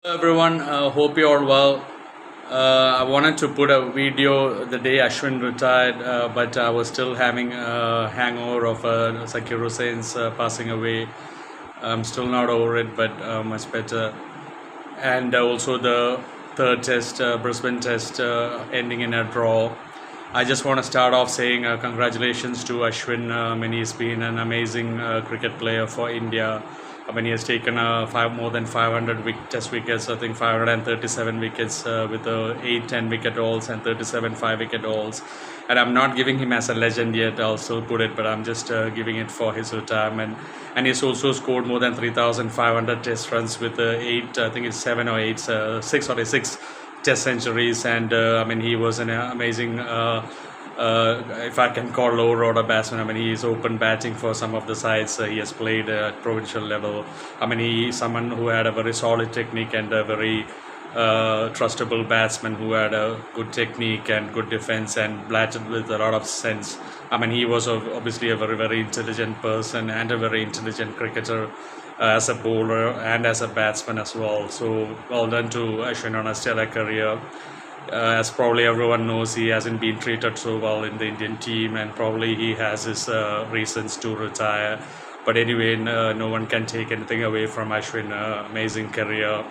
Hello everyone, hope you're all well. I wanted to put a video the day Ashwin retired, but I was still having a hangover of Zakir Hussein's passing away. I'm still not over it, but much better. And also the third test, Brisbane test, ending in a draw. I just want to start off saying congratulations to Ashwin. He's been an amazing cricket player for India. He has taken more than 500 test wickets, I think 537 wickets with 8 10 wicket hauls and 37 5 wicket hauls. And I'm not giving him as a legend yet, I'll still put it, but I'm just giving it for his retirement. And he's also scored more than 3,500 test runs with 8, I think it's 7 or 8, 6 test centuries. And he was an amazing if I can call low order batsman. He's open batting for some of the sides he has played at provincial level. He's someone who had a very solid technique and a very trustable batsman who had a good technique and good defense and batted with a lot of sense. He was obviously a very, very intelligent person and a very intelligent cricketer as a bowler and as a batsman as well. So well done to Ashwin on a stellar career. As probably everyone knows, he hasn't been treated so well in the Indian team, and probably he has his reasons to retire. But anyway, no one can take anything away from Ashwin. Amazing career.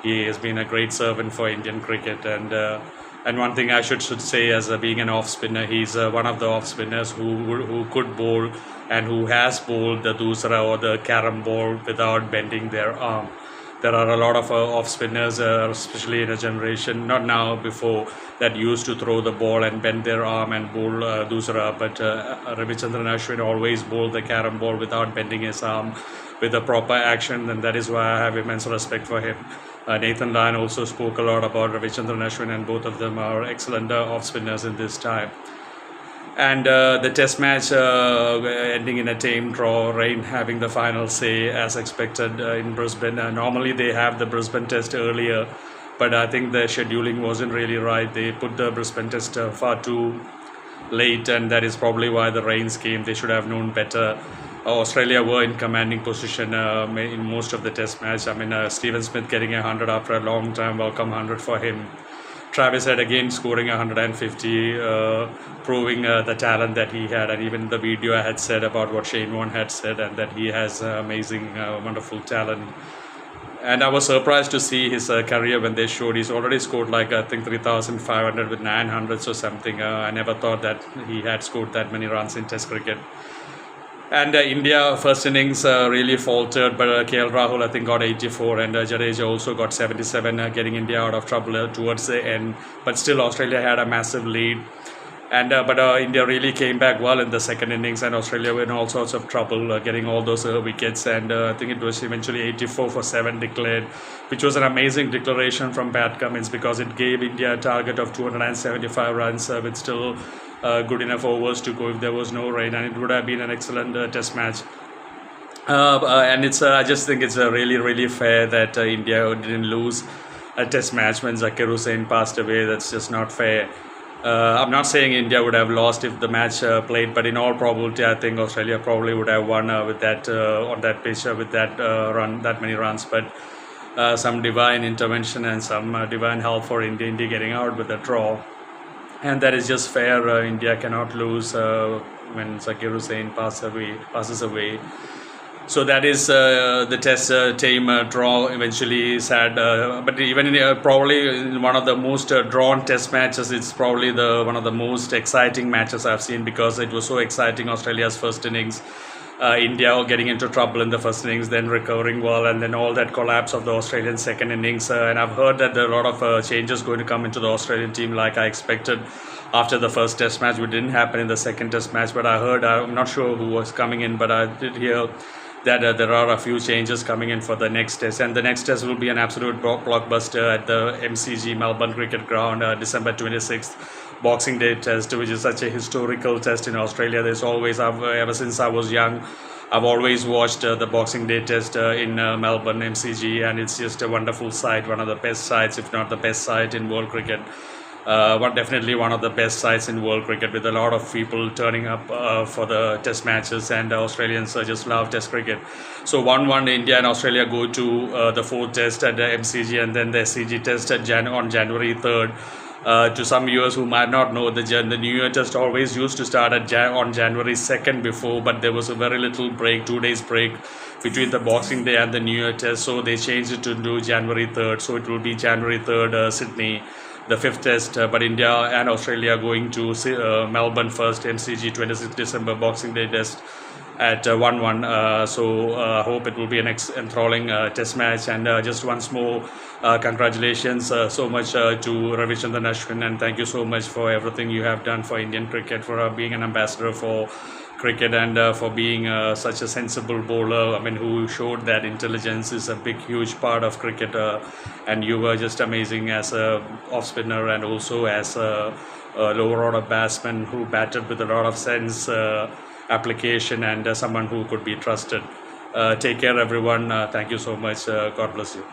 He has been a great servant for Indian cricket, and one thing I should say, as being an off spinner, he's one of the off spinners who could bowl and who has bowled the doosra or the carom ball without bending their arm. There are a lot of off spinners, especially in a generation, not now, before, that used to throw the ball and bend their arm and bowl doosra. But Ravichandran Ashwin always bowled the carom ball without bending his arm, with a proper action, and that is why I have immense respect for him. Nathan Lyon also spoke a lot about Ravichandran Ashwin, and both of them are excellent off spinners in this time. And the test match ending in a tame draw, rain having the final say as expected in Brisbane. Normally they have the Brisbane test earlier, but I think the scheduling wasn't really right. They put the Brisbane test far too late, and that is probably why the rains came. They should have known better. Australia were in commanding position in most of the test match. Stephen Smith getting 100 after a long time, welcome 100 for him. Travis Head again scoring 150, proving the talent that he had. And even the video I had said about what Shane Warne had said, and that he has amazing, wonderful talent. And I was surprised to see his career when they showed. He's already scored I think 3,500 with 900s or something. I never thought that he had scored that many runs in Test cricket. And India first innings really faltered, but KL Rahul I think got 84, and Jadeja also got 77, getting India out of trouble towards the end. But still Australia had a massive lead, and but India really came back well in the second innings, and Australia were in all sorts of trouble, getting all those wickets. And I think it was eventually 84 for 7 declared, which was an amazing declaration from Pat Cummins, because it gave India a target of 275 runs with still good enough overs to go if there was no rain, and it would have been an excellent test match. And it's I just think it's really, really fair that India didn't lose a test match when Zakir Hussain passed away. That's just not fair. I'm not saying India would have lost if the match played, but in all probability, I think Australia probably would have won with that on that pitch with that that many runs. But some divine intervention and some divine help for India getting out with a draw. And that is just fair. India cannot lose when Zakir Hussain passes away. So that is the test team draw eventually sad. But even probably in one of the most drawn test matches, it's probably one of the most exciting matches I've seen, because it was so exciting. Australia's first innings, India getting into trouble in the first innings, then recovering well, and then all that collapse of the Australian second innings. And I've heard that there are a lot of changes going to come into the Australian team, like I expected after the first test match, which didn't happen in the second test match. But I heard, I'm not sure who was coming in, but I did hear that there are a few changes coming in for the next test. And the next test will be an absolute blockbuster at the MCG Melbourne Cricket Ground, December 26th. Boxing Day test, which is such a historical test in Australia. There's always, ever since I was young, I've always watched the Boxing Day test in Melbourne MCG, and it's just a wonderful sight, one of the best sights, if not the best sight in world cricket. Definitely one of the best sides in world cricket, with a lot of people turning up for the test matches, and Australians just love test cricket. So 1-1, India and Australia go to the fourth test at the MCG, and then the SCG test on January 3rd. To some viewers who might not know, the New Year test always used to start on January 2nd before, but there was a very little break, 2 days break between the Boxing Day and the New Year test, so they changed it to do January 3rd. So it will be January 3rd, Sydney, the fifth test, but India and Australia going to Melbourne first, MCG 26th December, Boxing Day test at 1-1. So hope it will be an enthralling test match. And just once more, congratulations so much to Ravichandran Ashwin, and thank you so much for everything you have done for Indian cricket, for being an ambassador for cricket, and for being such a sensible bowler. I mean, who showed that intelligence is a big, huge part of cricket, and you were just amazing as a off spinner, and also as a lower order batsman who batted with a lot of sense, application, and someone who could be trusted. Take care, everyone. Thank you so much. God bless you.